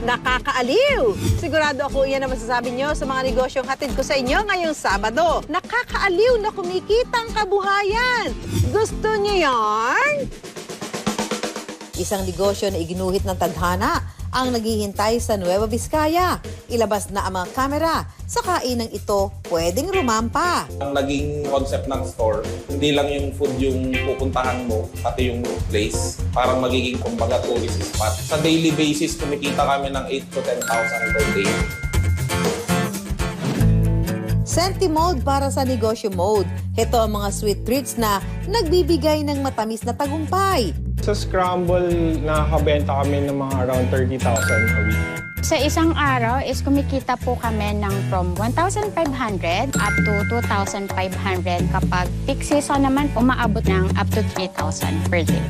Nakakaaliw! Sigurado ako yan ang masasabi nyo sa mga negosyong hatid ko sa inyo ngayong Sabado. Nakakaaliw na kumikitang kabuhayan. Gusto nyo yarn? Isang negosyo na iginuhit ng tadhana ang naghihintay sa Nueva Vizcaya. Ilabas na ang mga kamera. Sa kainang ito, pwedeng rumampa. Ang naging concept ng store, hindi lang yung food yung pupuntahan mo, pati yung place. Parang magiging kumbaga tourist spot. Sa daily basis, kumikita kami ng 8 to 10,000 per day. Senti mode para sa negosyo mode. Ito ang mga sweet treats na nagbibigay ng matamis na tagumpay. Sa Scramble, nakakabenta kami ng mga around 30,000 a week. Sa isang araw is kumikita po kami ng from 1,500 up to 2,500. Kapag peak season naman, umaabot ng up to 3,000 per day.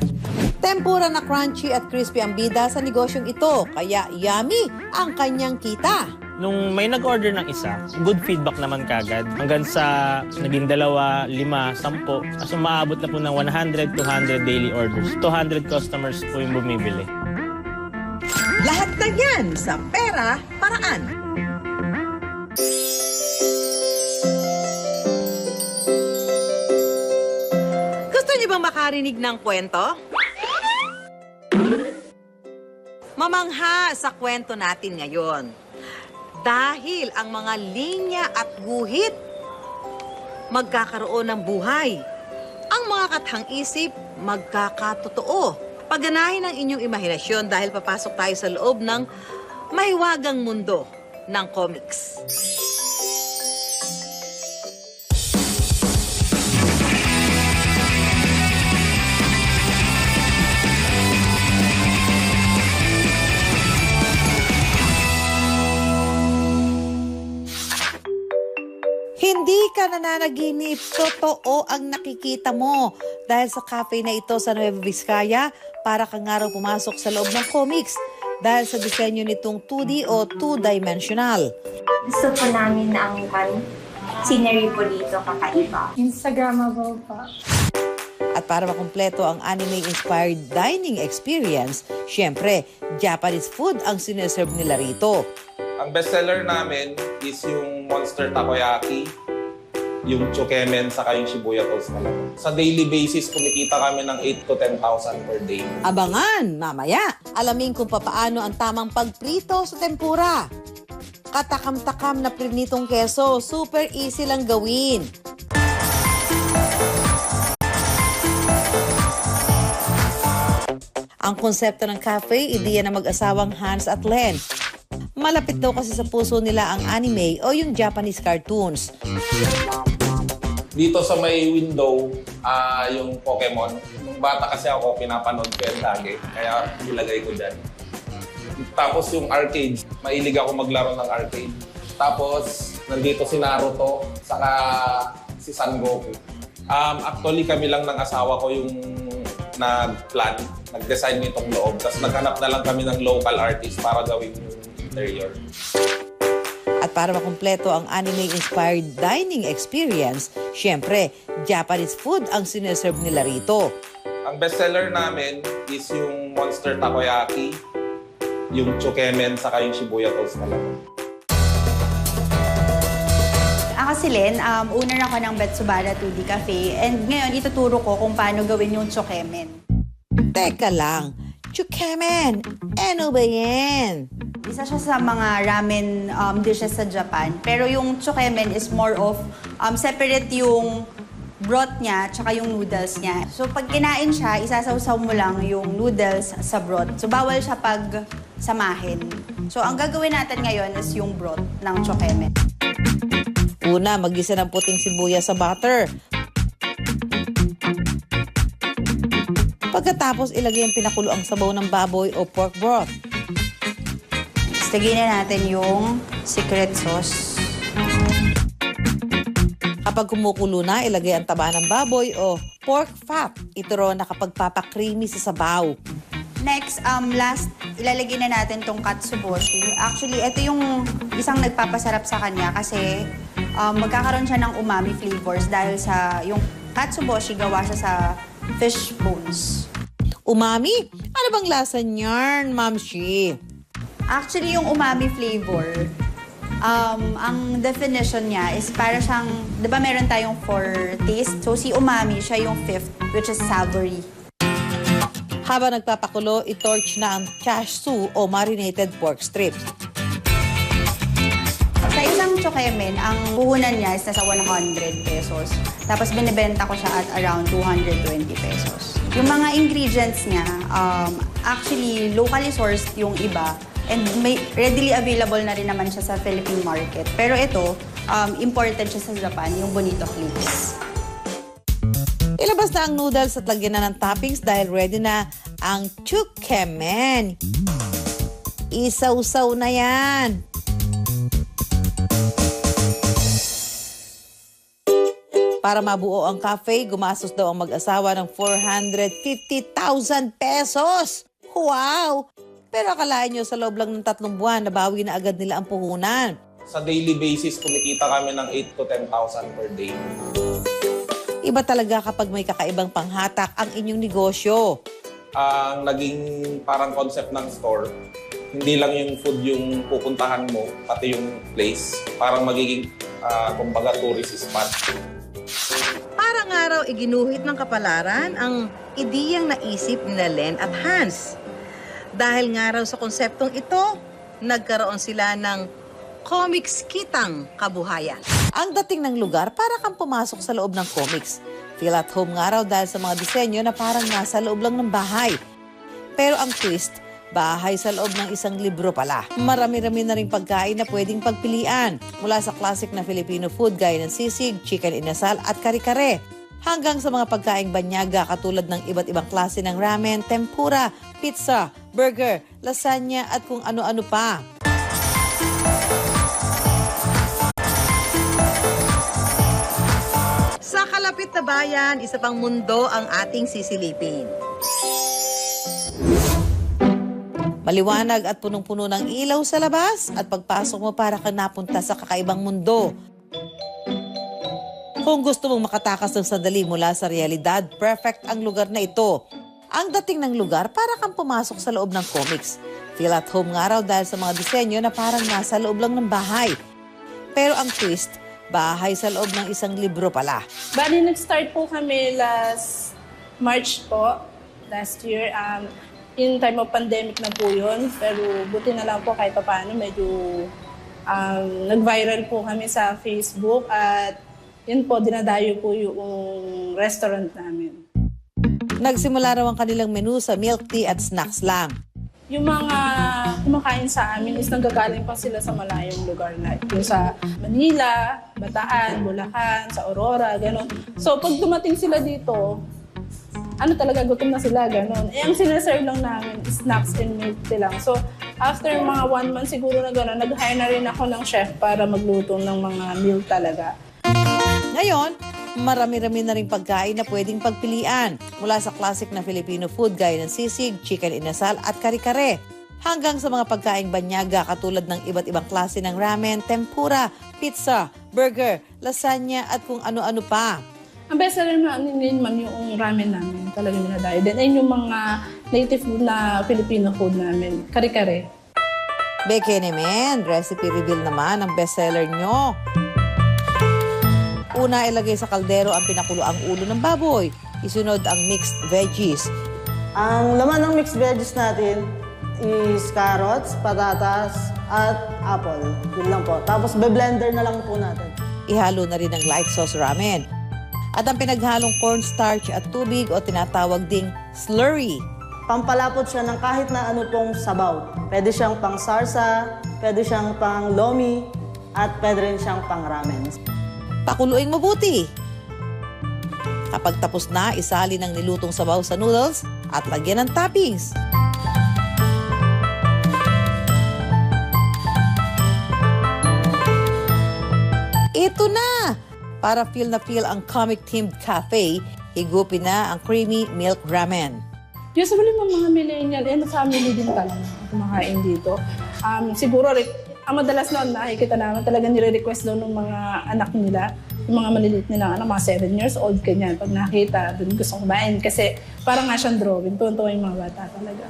Tempura na crunchy at crispy ang bida sa negosyong ito, kaya yummy ang kanyang kita. Nung may nag-order ng isa, good feedback naman kagad. Hanggang sa naging 2, 5, 10. As umaabot na po ng 100, 200 daily orders. 200 customers po yung bumibili. Lahat na yan sa pera paraan. Gusto niyo bang makarinig ng kwento? Mamangha sa kwento natin ngayon. Dahil ang mga linya at guhit magkakaroon ng buhay. Ang mga kathang-isip magkakatotoo. Pagganahin ang inyong imahinasyon dahil papasok tayo sa loob ng mahiwagang mundo ng comics. Hindi ka nananaginip, totoo ang nakikita mo. Dahil sa cafe na ito sa Nueva Vizcaya, para kang nga raw pumasok sa loob ng comics. Dahil sa disenyo nitong 2D o two-dimensional. Gusto po namin ang scenery po dito kakaiba. Instagrammable po. At para makumpleto ang anime-inspired dining experience, syempre, Japanese food ang sineserve nila rito. Ang bestseller namin is yung Monster Takoyaki, yung Chukemen, saka yung Shibuya Toast naman. Sa daily basis, kumikita kami ng 8 to 10,000 per day. Abangan, mamaya. Alamin kung papaano ang tamang pagprito sa tempura. Katakam-takam na prinitong keso, super easy lang gawin. Ang konsepto ng cafe, ideya ng mag-asawang Hans at Len. Malapit daw kasi sa puso nila ang anime o yung Japanese cartoons. Dito sa may window, yung Pokemon. Nung bata kasi ako, pinapanood ko yan lagi. Kaya ilagay ko dyan. Tapos yung arcade, mahilig ako maglaro ng arcade. Tapos, nandito si Naruto, saka si Son Goku. Actually, kami lang ng asawa ko yung nag-plan, nag-design nitong loob. Tapos naghanap na lang kami ng local artist para gawing interior. At para makumpleto ang anime-inspired dining experience, syempre, Japanese food ang sineserve nila rito. Ang bestseller namin is yung Monster Takoyaki, yung Chukemen, saka yung Shibuya Toast naman. Ako si Len, owner ako ng Betsubara 2D Cafe, and ngayon ituturo ko kung paano gawin yung Chukemen. Teka lang, Chukemen, ano ba yan? Isa siya sa mga ramen dishes sa Japan, pero yung Chukemen is more of separate yung broth niya tsaka yung noodles niya. So pag kinain siya, isasawsaw mo lang yung noodles sa broth. So bawal siya pag samahin. So ang gagawin natin ngayon is yung broth ng Chukemen. Una, mag-isa ng puting sibuyas sa butter. Pagkatapos, ilagay ang pinakuloang sabaw ng baboy o pork broth. Lagyan na natin yung secret sauce. Kapag kumukulo na, ilagay ang taba ng baboy o pork fat. Ito ro nakapagpapakreamy sa sabaw. Next, last, ilalagay na natin tong katsuboshi. Actually, ito yung isang nagpapasarap sa kanya kasi magkakaroon siya ng umami flavors dahil sa yung katsuboshi gawa siya sa fish bones. Umami? Ano bang lasa niyan, Ma'am Shi? Actually, yung umami flavor, ang definition niya is para siyang, di ba meron tayong 4 taste? So si umami, siya yung 5th, which is savory. Habang nagpapakulo, itorch na ang chashu o marinated pork strips. Sa isang chokemen, ang puhunan niya is nasa 100 pesos. Tapos binibenta ko siya at around 220 pesos. Yung mga ingredients niya, actually locally sourced yung iba. And may readily available na rin naman siya sa Philippine market. Pero ito, imported siya sa Japan, yung Bonito Flakes. Ilabas na ang noodles at lagyan na ng toppings dahil ready na ang chukemen. Isaw-saw na yan. Para mabuo ang cafe, gumastos daw ang mag-asawa ng 450,000 pesos. Wow! Pero akalain nyo sa loob lang ng 3 buwan, nabawi na agad nila ang puhunan. Sa daily basis, kumikita kami ng 8 to 10,000 per day. Iba talaga kapag may kakaibang panghatak ang inyong negosyo. Ang naging parang concept ng store, hindi lang yung food yung pupuntahan mo, pati yung place. Parang magiging, kumbaga, tourist spot. Parang araw iginuhit ng kapalaran ang ideyang naisip ni Len at Hans. Dahil nga raw sa konseptong ito, nagkaroon sila ng comics kitang kabuhayan. Ang dating ng lugar para kang pumasok sa loob ng comics. Feel at home nga raw dahil sa mga disenyo na parang nasa loob lang ng bahay. Pero ang twist, bahay sa loob ng isang libro pala. Marami-rami na ring pagkain na pwedeng pagpilian. Mula sa classic na Filipino food gaya ng sisig, chicken inasal at kare-kare. Hanggang sa mga pagkaing banyaga katulad ng iba't ibang klase ng ramen, tempura, pizza, burger, lasagna at kung ano-ano pa. Sa kalapit na bayan, isa pang mundo ang ating sisilipin. Maliwanag at punong-puno ng ilaw sa labas at pagpasok mo para ka napunta sa kakaibang mundo. Kung gusto mong makatakas ng sandali mula sa realidad, perfect ang lugar na ito. Ang dating ng lugar para kang pumasok sa loob ng comics. Feel at home nga raw dahil sa mga disenyo na parang nasa loob lang ng bahay. Pero ang twist, bahay sa loob ng isang libro pala. Bali, nag-start po kami last March po, last year. In time of pandemic na po yun. Pero buti na lang po kahit paano, medyo nag-viral po kami sa Facebook at yun po, dinadayo po yung restaurant namin. Nagsimula raw ang kanilang menu sa milk tea at snacks lang. Yung mga kumakain sa amin is nanggagaling pa sila sa malayong lugar na yung sa Manila, Bataan, Bulacan, sa Aurora, gano'n. So pag dumating sila dito, talaga gutom na sila, gano'n. Ang sinaserve lang namin is snacks and milk tea lang. So after mga 1 month siguro na gano'n, nag-hire na rin ako ng chef para magluto ng mga meal talaga. Ngayon, marami-rami na ring pagkain na pwedeng pagpilian. Mula sa classic na Filipino food gaya ng sisig, chicken inasal at kare-kare. Hanggang sa mga pagkaing banyaga katulad ng iba't ibang klase ng ramen, tempura, pizza, burger, lasagna at kung ano-ano pa. Ang best seller naman yung ramen namin, talagang minadayo. Then ayun yung mga native food na Filipino food namin, kare-kare. Beke naman, recipe reveal naman ang bestseller nyo. Una, ilagay sa kaldero ang pinakuloang ulo ng baboy. Isunod ang mixed veggies. Ang laman ng mixed veggies natin is carrots, patatas, at apple. Yun lang po. Tapos be-blender na lang po natin. Ihalo na rin ang light sauce ramen. At ang pinaghalong cornstarch at tubig o tinatawag ding slurry. Pampalapot siya ng kahit na ano pong sabaw. Pwede siyang pang sarsa, pwede siyang pang lomi, at pwede rin siyang pang ramen. Pakuluing mabuti. Kapag tapos na, isali ng nilutong sabaw sa noodles at lagyan ng toppings. Ito na! Para feel na feel ang comic-themed cafe, higupin na ang creamy milk ramen. Usually mga millennial, family din talaga kumakain dito. Siguro ang madalas noon nakikita namin talaga nire-request daw ng mga anak nila, yung mga maliliit nilang anak, mga 7 years old, ganyan. Pag nakita, doon gusto kumain kasi parang nga siyang drawing, tuwan-tuwa yung mga bata talaga.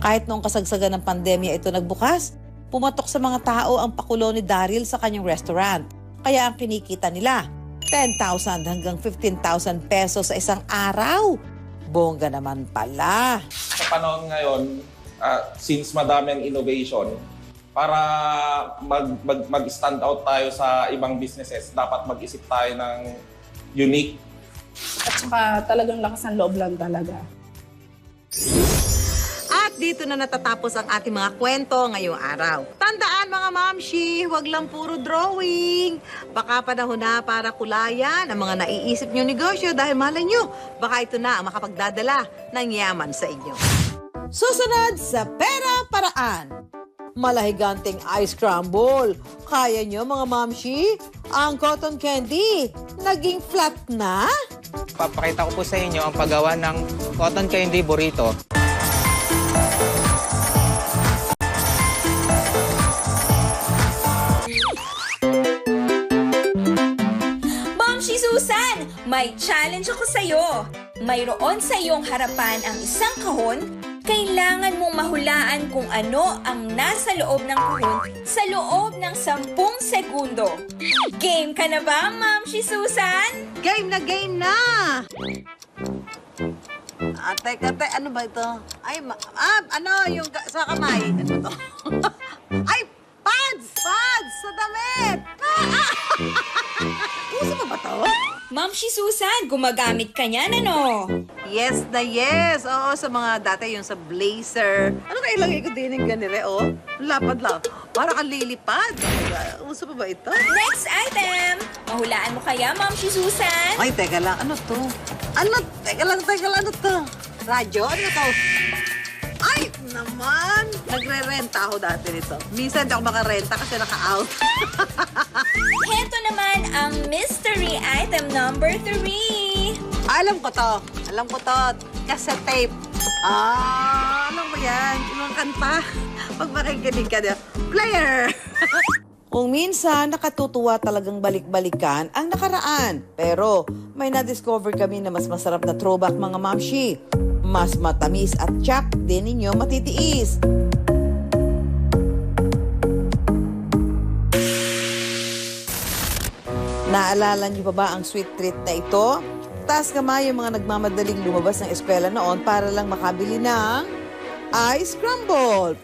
Kahit noong kasagsagan ng pandemya ito nagbukas, pumatok sa mga tao ang pakulo ni Daryl sa kanyang restaurant. Kaya ang kinikita nila, 10,000 hanggang 15,000 pesos sa isang araw. Bongga naman pala. Sa panahon ngayon, since madami ang innovation, para mag-stand out tayo sa ibang businesses, dapat mag-isip tayo ng unique. At saka talagang lakas ng loob lang talaga. At dito na natatapos ang ating mga kwento ngayong araw. Tandaan mga mamshi, huwag lang puro drawing. Baka panahon na para kulayan ang mga naiisip nyo negosyo dahil malay nyo, baka ito na ang makapagdadala ng yaman sa inyo. Susunod sa Pera Paraan. Malahiganting ice crumble. Kaya nyo mga mamshi? Ang cotton candy, naging flat na? Papakita ko po sa inyo ang paggawa ng cotton candy burrito. Mamshi Susan, may challenge ako sa'yo. Mayroon sa iyong harapan ang isang kahon. Kailangan mong mahulaan kung ano ang nasa loob ng kahon sa loob ng 10 segundo. Game ka na ba, Mamshi Susan? Game na! Teka, ano ba ito? Ay, ano yung sa kamay? Ano to? Ay, pads! Pads sa damit! Uso pa ba to? Mamshi Susan, gumagamit ka niyan, ano? Yes na yes! Oo, sa mga dati yung sa blazer. Ano kaya ilagay ko din yung ganire, oh? Lapad lang. Para kang lilipad. Uso pa ba ito? Next item! Mahulaan mo kaya, Mamshi Susan? Ay, teka lang. Ano to? Teka lang. Ano to? Radyo? Ano to? Ay, naman! Nagre-renta ako dati nito. Minsan di ako makarenta kasi naka-out. Heto naman ang mystery item number 3. Alam ko to. Cassette tape. Alam mo yan. Yung kanta. Pag makikinig ka niya. Player! Kung minsan, nakatutuwa talagang balik-balikan ang nakaraan. Pero may na-discover kami na mas masarap na throwback mga mamshi. Mas matamis at tsak din ninyo matitiis. Naalala niyo pa ba ang sweet treat na ito? Taas kamay yung mga nagmamadaling lumabas ng eskwela noon para lang makabili ng ice crumble.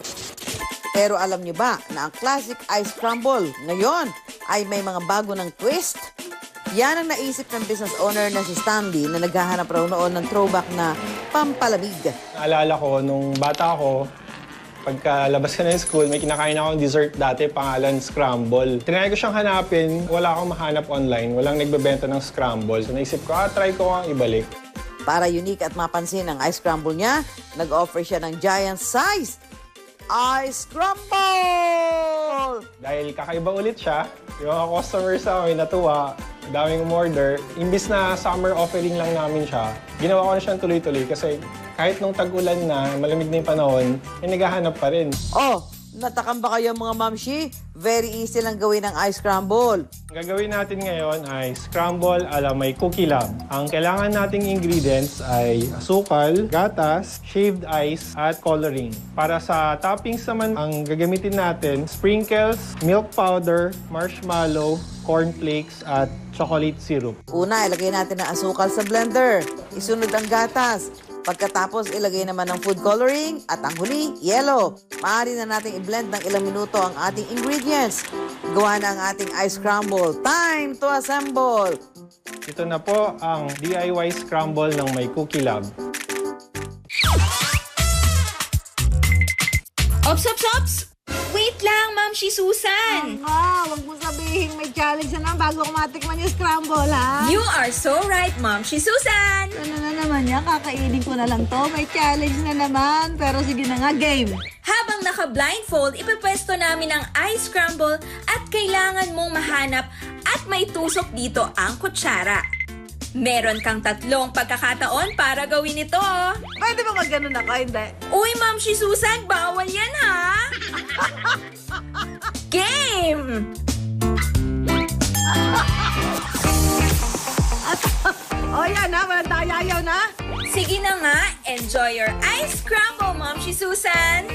Pero alam niyo ba na ang classic ice crumble ngayon ay may mga bago ng twist? Yan ang naisip ng business owner na si Stanley na naghahanap raw noon ng throwback na pampalamig. Naalala ko, nung bata ako, pagkalabas ka ng school, may kinakain akong dessert dati, pangalan scramble. Tinry ko siyang hanapin, wala akong mahanap online, walang nagbebenta ng scramble. So naisip ko, try ko ang ibalik. Para unique at mapansin ang ice crumble niya, nag-offer siya ng giant size ice crumble! Dahil kakaiba ulit siya, yung mga customers namin natuwa, daming umorder. Imbis na summer offering lang namin siya, ginawa ko na siyang tuloy-tuloy kasi kahit nung tag-ulan na, malamig na yung panahon, naghahanap pa rin. Oh, natakam ba kayo mga mamshi? Very easy lang gawin ang ice crumble. Ang gagawin natin ngayon ay scramble ala may cookie lab. Ang kailangan nating ingredients ay asukal, gatas, shaved ice, at coloring. Para sa toppings naman, ang gagamitin natin, sprinkles, milk powder, marshmallow, cornflakes, at chocolate syrup. Una, ilagay natin ang asukal sa blender. Isunod ang gatas. Pagkatapos, ilagay naman ng food coloring at ang huli, yellow. Maaari na natin i-blend ng ilang minuto ang ating ingredients. Gawa na ang ating ice crumble. Time to assemble! Ito na po ang DIY scramble ng may cookie lab. Ops! Wait lang, Mamshi Susan! Wag mo sabihin may challenge na bago ko matikman yung scramble, ha? You are so right, Mamshi Susan! Ano na naman yan? Kakainin ko na lang to. May challenge na naman. Pero sige na nga, game. Habang naka-blindfold, ipepwesto namin ang ice scramble at kailangan mong mahanap at may tusok dito ang kutsara. Meron kang 3 pagkakataon para gawin ito. Pwede ba mag-ganon ako? Hindi. Uy, Mamshi Susan, bawal yan ha! Game! O yan ha, walang tayayaw na. Si Sige na nga, enjoy your ice scramble, Ma'am si Susan!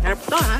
Harap to, ha?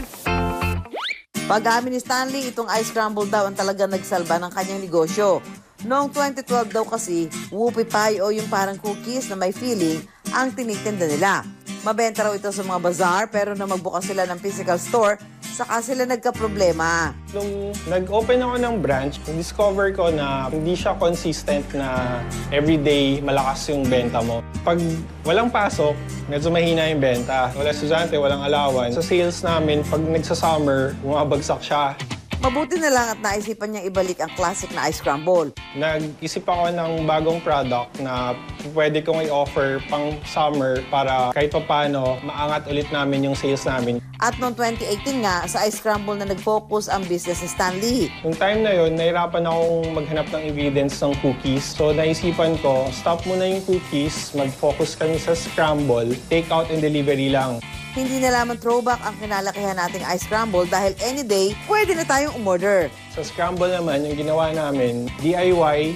Pag-amin ni Stanley, itong ice scramble daw ang talaga nagsalba ng kanyang negosyo. Noong 2012 daw kasi, whoopie pie o yung parang cookies na may feeling ang tinitinda nila. Mabenta raw ito sa mga bazaar pero na magbukas sila ng physical store, saka sila nagka-problema. Nung nag-open ako ng branch, discover ko na hindi siya consistent na everyday malakas yung benta mo. Pag walang pasok, medyo mahina yung benta. Wala estudyante, walang allowance. Sa sales namin, pag nagsa-summer, bumabagsak siya. Mabuti na lang at naisipan niyang ibalik ang classic na ice scramble. Nag-isip ako ng bagong product na pwede kong i-offer pang summer para kahit paano maangat ulit namin yung sales namin. At noong 2018 nga, sa ice scramble na nag-focus ang business ni Stanley. Nung time na yun, nahirapan akong maghanap ng ingredients ng cookies. So naisipan ko, stop muna yung cookies, mag-focus kami sa scramble, take out and delivery lang. Hindi na lamang throwback ang kinalakihan nating ice scramble dahil any day, pwede na tayong umorder. Sa scramble naman, yung ginawa namin, DIY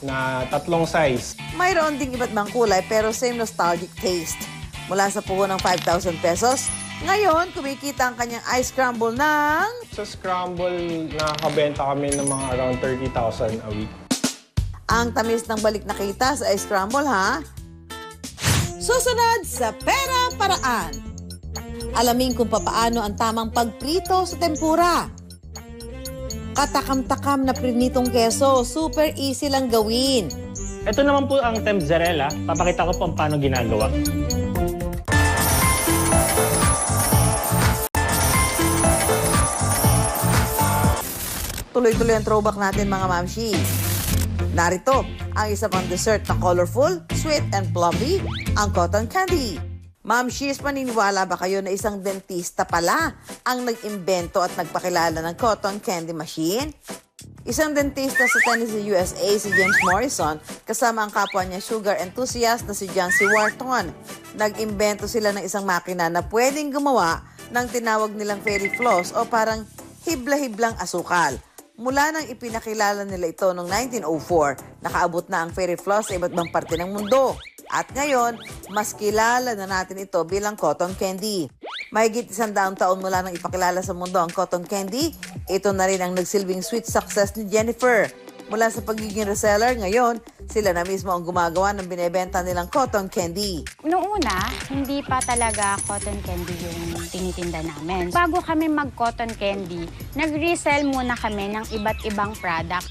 na 3 size. Mayroon ding iba't ibang kulay pero same nostalgic taste. Mula sa puhunan ng 5,000 pesos, ngayon kumikita ang kanyang ice scramble ng... Sa scramble, nakakabenta kami ng mga around 30,000 a week. Ang tamis ng balik na kita sa ice scramble, ha? Susunod sa Pera Paraan. Alamin kung papaano ang tamang pagprito sa tempura. Katakam-takam na prinitong keso, super easy lang gawin. Ito naman po ang mozzarella. Papakita ko po ang paano ginagawa. Tuloy-tuloy ang throwback natin mga mamshi. Narito ang isa pang dessert na colorful, sweet and fluffy, ang cotton candy. Mamshis, paniniwala ba kayo na isang dentista pala ang nag-imbento at nagpakilala ng cotton candy machine? Isang dentista sa Tennessee, USA, si James Morrison, kasama ang kapwa niya sugar enthusiast na si John C. Wharton. Nag-imbento sila ng isang makina na pwedeng gumawa ng tinawag nilang fairy floss o parang hibla-hiblang asukal. Mula nang ipinakilala nila ito noong 1904, nakaabot na ang fairy floss sa iba't ibang parte ng mundo. At ngayon, mas kilala na natin ito bilang cotton candy. Mahigit 100 taon mula nang ipakilala sa mundo ang cotton candy, ito na rin ang nagsilbing sweet success ni Jennifer. Mula sa pagiging reseller, ngayon, sila na mismo ang gumagawa ng binebenta nilang cotton candy. Noong una, hindi pa talaga cotton candy yung tinitinda namin. Bago kami mag-cotton candy, nag-resell muna kami ng iba't ibang product.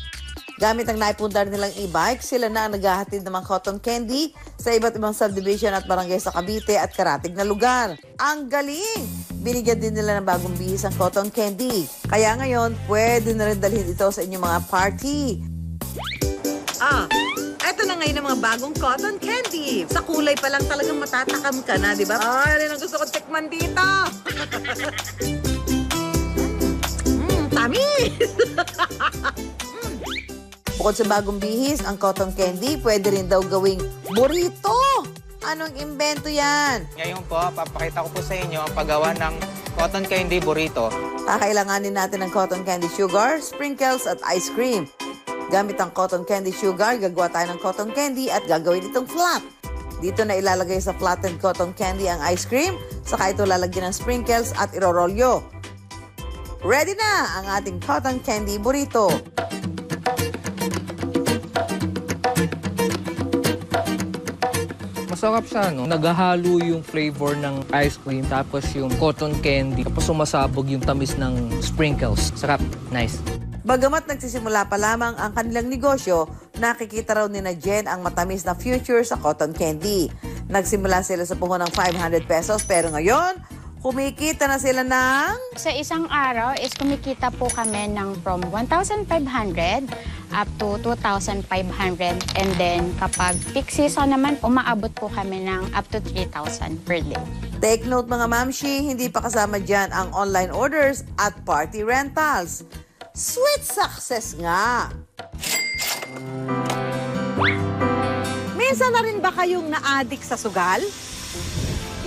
Gamit ang naipundar nilang e-bike, sila na ang naghahatid ng mga cotton candy sa iba't ibang subdivision at barangay sa Cavite at karatig na lugar. Ang galing! Binigyan din nila ng bagong bihis ang cotton candy. Kaya ngayon, pwede na rin dalhin ito sa inyong mga party. Eto na ngayon ang mga bagong cotton candy. Sa kulay pa lang talagang matatakam ka na, di ba? Ay, rin ang gusto ko tikman dito. Tamis! Bukod sa bagong bihis, ang cotton candy pwede rin daw gawing burrito. Anong imbento yan? Ngayon po, papakita ko po sa inyo ang paggawa ng cotton candy burrito. Kakailanganin natin ng cotton candy sugar, sprinkles at ice cream. Gamit ang cotton candy sugar, gagawa tayo ng cotton candy at gagawin itong flat. Dito na ilalagay sa flattened cotton candy ang ice cream, saka ito lalagyan ng sprinkles at irorolyo. Ready na ang ating cotton candy burrito. Masarap siya, no? Naghahalo yung flavor ng ice cream, tapos yung cotton candy, tapos sumasabog yung tamis ng sprinkles. Sarap. Nice. Bagamat nagsisimula pa lamang ang kanilang negosyo, nakikita raw ni na Jen ang matamis na future sa cotton candy. Nagsimula sila sa puhunan ng 500 pesos pero ngayon, kumikita na sila ng... Sa isang araw is kumikita po kami ng from 1,500 up to 2,500. And then kapag peak season naman, umaabot po kami ng up to 3,000 per day. Take note mga mamshi, hindi pa kasama dyan ang online orders at party rentals. Sweet success nga! Minsan na rin ba kayong na-addict sa sugal?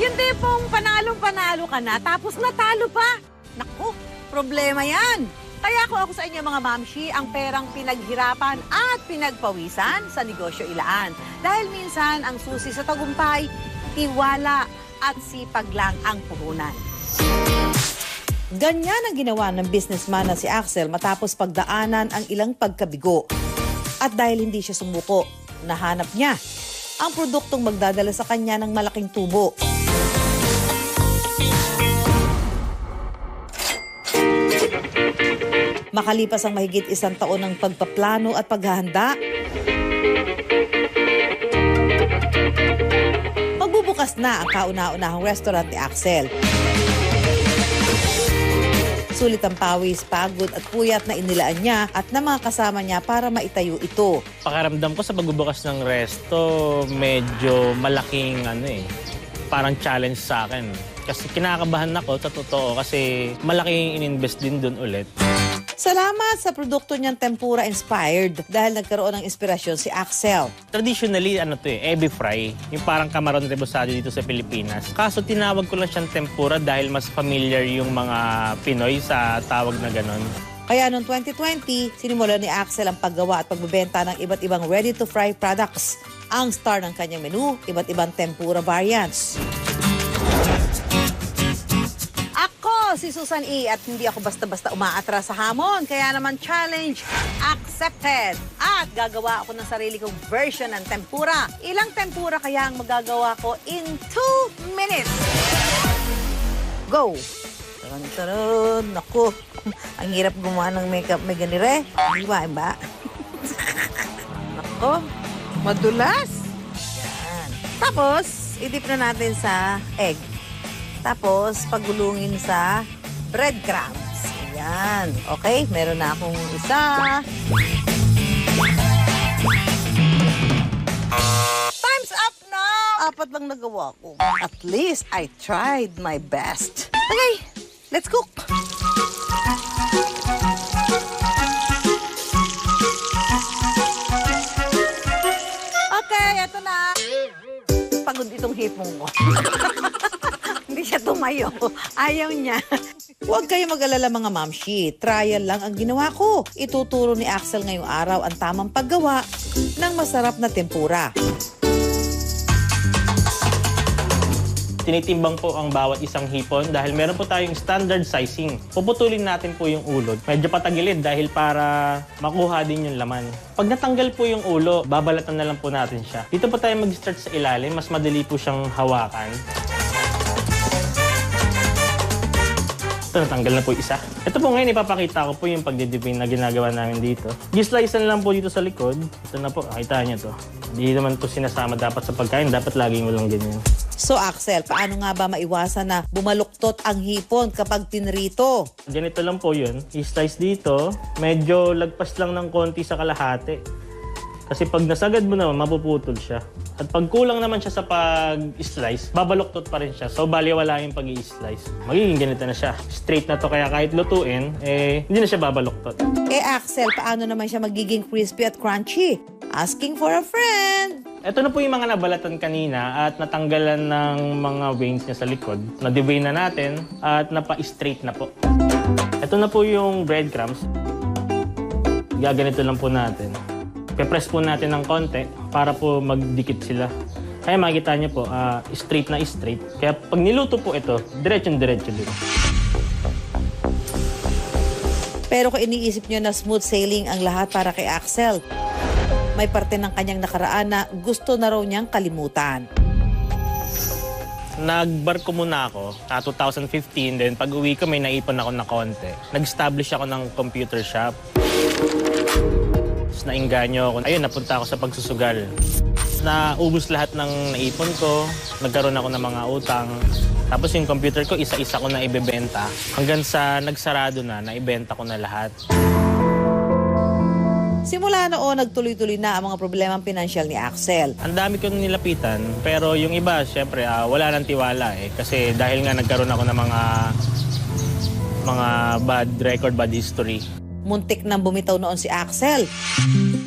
Yung tipong panalong-panalo ka na, tapos natalo pa. Naku, problema yan. Kaya ako sa inyo mga mamshi ang perang pinaghirapan at pinagpawisan sa negosyo ilaan. Dahil minsan ang susi sa tagumpay, tiwala at sipag lang ang puhunan. Ganyan ang ginawa ng businessman na si Axel matapos pagdaanan ang ilang pagkabigo. At dahil hindi siya sumuko, nahanap niya ang produktong magdadala sa kanya ng malaking tubo. Makalipas ang mahigit 1 taon ng pagpaplano at paghahanda, magbubukas na ang kauna-unahang restaurant ni Axel. Sulit ang pawis, pagod at puyat na inilaan niya at ng mga kasama niya para maitayo ito. Pakaramdam ko sa pagbubukas ng resto, medyo malaking parang challenge sa akin. Kasi kinakabahan ako sa totoo kasi malaking ininvest din doon ulit. Salamat sa produkto niyang tempura inspired dahil nagkaroon ng inspirasyon si Axel. Traditionally, ebi fry. Yung parang kamaron rebusado dito sa Pilipinas. Kaso tinawag ko lang siyang tempura dahil mas familiar yung mga Pinoy sa tawag na ganon. Kaya noong 2020, sinimula ni Axel ang paggawa at pagbebenta ng iba't ibang ready-to-fry products. Ang star ng kanyang menu, iba't ibang tempura variants. Si Susan E. at hindi ako basta-basta umaatras sa hamon. Kaya naman challenge accepted. At gagawa ako ng sarili kong version ng tempura. Ilang tempura kaya ang magagawa ko in 2 minutes? Go! Taran-taran. Naku, ang hirap gumawa ng makeup may ganire. Di ba? Naku, madulas. Yan. Tapos, idip na natin sa egg. Tapos, pagulungin sa breadcrumbs. Ayan. Okay, meron na akong isa. Time's up now! 4 lang nagawa ko. At least, I tried my best. Okay, let's cook. Okay, eto na. Pagod itong hipong ko. Hindi siya tumayo. Ayaw niya. Huwag kayo mag-alala mga mamshi. Trial lang ang ginawa ko. Ituturo ni Axel ngayong araw ang tamang paggawa ng masarap na tempura. Tinitimbang po ang bawat isang hipon dahil meron po tayong standard sizing. Puputulin natin po yung ulo. Medyo patagilid dahil para makuha din yung laman. Pag natanggal po yung ulo, babalatan na lang po natin siya. Dito po tayo mag-start sa ilalim. Mas madali po siyang hawakan. Ito, natanggal na po isa. Ito po ngayon, ipapakita ko po yung pagdidipin na ginagawa namin dito. Gislicean lang po dito sa likod. Ito na po, nakita niyo to. Hindi naman po sinasama dapat sa pagkain. Dapat laging walang ganyan. So Axel, paano nga ba maiwasan na bumaluktot ang hipon kapag tinrito? Ganito lang po yun. I-slice dito. Medyo lagpas lang ng konti sa kalahati. Kasi pag nasagad mo naman, mapuputol siya. At pag kulang naman siya sa pag-slice, babaluktot pa rin siya. So, baliwala yung pag-i-slice. Magiging ganito na siya. Straight na to, kaya kahit lutuin, hindi na siya babaluktot. Axel, paano naman siya magiging crispy at crunchy? Asking for a friend. Ito na po yung mga nabalatan kanina at natanggalan ng mga veins niya sa likod. Na-devein na natin at napa-straight na po. Ito na po yung breadcrumbs. Gaganito lang po natin. Pe-press po natin ng konti para po magdikit sila. Kaya makikita niyo po, straight na straight. Kaya pag niluto po ito, diretso-diretso din. Pero kung iniisip niyo na smooth sailing ang lahat para kay Axel, may parte ng kanyang nakaraan na gusto na raw niyang kalimutan. Nagbarko muna ako, 2015, then pag uwi ko may naipon ako na konti. Nag-establish ako ng computer shop. Nainganyo ako. Ayun, napunta ako sa pagsusugal. Naubos lahat ng naipon ko. Nagkaroon ako ng mga utang. Tapos yung computer ko, isa-isa ko na ibebenta. Hanggang sa nagsarado na, naibenta ko na lahat. Simula noon, nagtuloy-tuloy na ang mga problemang pinansyal ni Axel. Ang dami ko nilapitan, pero yung iba, syempre, wala nang tiwala eh. Kasi dahil nga nagkaroon ako ng mga bad record, bad history. Muntik nang bumitaw noon si Axel.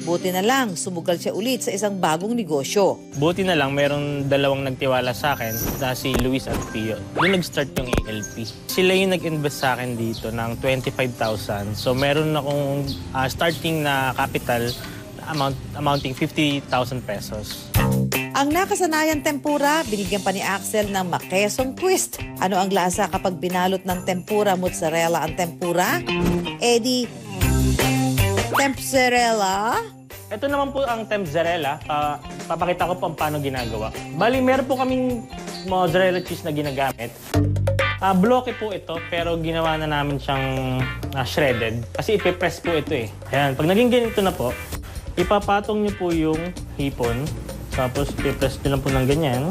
Buti na lang, sumugal siya ulit sa isang bagong negosyo. Buti na lang, merong dalawang nagtiwala sa akin na si Luis at Pio. Doon nag-start yung ALP. Sila yung nag-invest sa akin dito ng 25,000. So meron akong starting na capital amounting 50,000 pesos. Ang nakasanayan tempura, binigyan pa ni Axel ng makesong twist. Ano ang lasa kapag binalot ng tempura mozzarella ang tempura? Eddie, tempzarella? Ito naman po ang tempzarella. Papakita ko po paano ginagawa. Bali, meron po kaming mozzarella cheese na ginagamit. Bloke po ito, pero ginawa na namin siyang shredded. Kasi ipipress po ito eh. Ayan, pag naging ganito na po, ipapatong niyo po yung hipon. Tapos ipipress nyo lang po ng ganyan.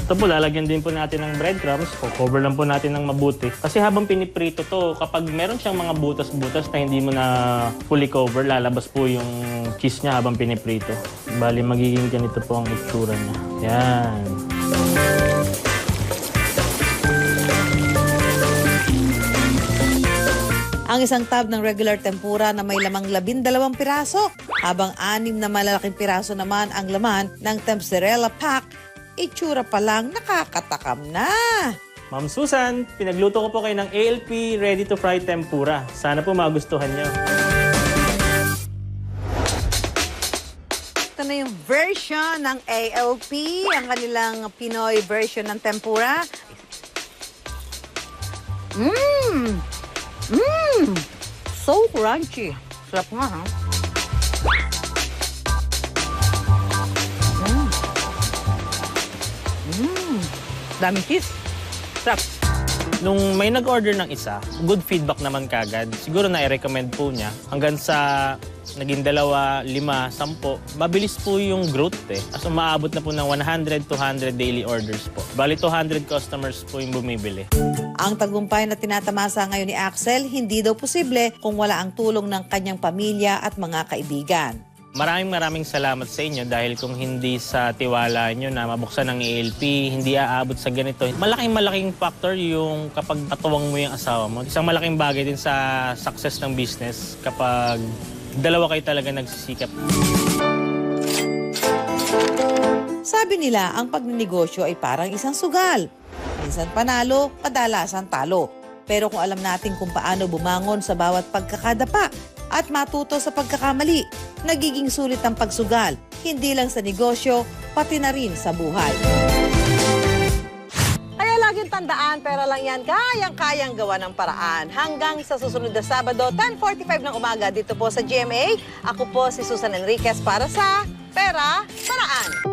Ito po, lalagyan din po natin ng breadcrumbs. Cover lang po natin ng mabuti. Kasi habang piniprito to, kapag meron siyang mga butas-butas na hindi mo na fully cover, lalabas po yung cheese niya habang piniprito. Bali, magiging ganito po ang itsura niya. Yan. Ang isang tab ng regular tempura na may lamang 12 piraso, habang 6 na malalaking piraso naman ang laman ng tempzarella pack, itsura pa lang nakakatakam na. Ma'am Susan, pinagluto ko po kayo ng ALP Ready to Fry Tempura. Sana po magustuhan niyo. Ito na yung version ng ALP, ang kanilang Pinoy version ng tempura. So crunchy. Sarap nga, ha? Daming cheese. Sarap. Nung may nag-order ng isa, good feedback naman kagad. Siguro na i-recommend po niya. Hanggang sa naging 2, 5, 10, mabilis po yung growth eh. As umaabot na po ng 100, 200 daily orders po. Bali 200 customers po yung bumibili. Ang tagumpay na tinatamasa ngayon ni Axel, hindi daw posible kung wala ang tulong ng kanyang pamilya at mga kaibigan. Maraming salamat sa inyo dahil kung hindi sa tiwala nyo na mabuksan ng ALP, hindi aabot sa ganito. Malaking factor yung kapag patuwang mo yung asawa mo. Isang malaking bagay din sa success ng business kapag dalawa kayo talaga nagsisikap. Sabi nila, ang pagninegosyo ay parang isang sugal. Minsan panalo, kadalasan talo. Pero kung alam natin kung paano bumangon sa bawat pagkakadapa at matuto sa pagkakamali, nagiging sulit ang pagsugal, hindi lang sa negosyo, pati na rin sa buhay. Kaya laging tandaan, pera lang yan, kayang-kayang gawa ng paraan. Hanggang sa susunod na Sabado, 10:45 ng umaga dito po sa GMA. Ako po si Susan Enriquez para sa Pera Paraan.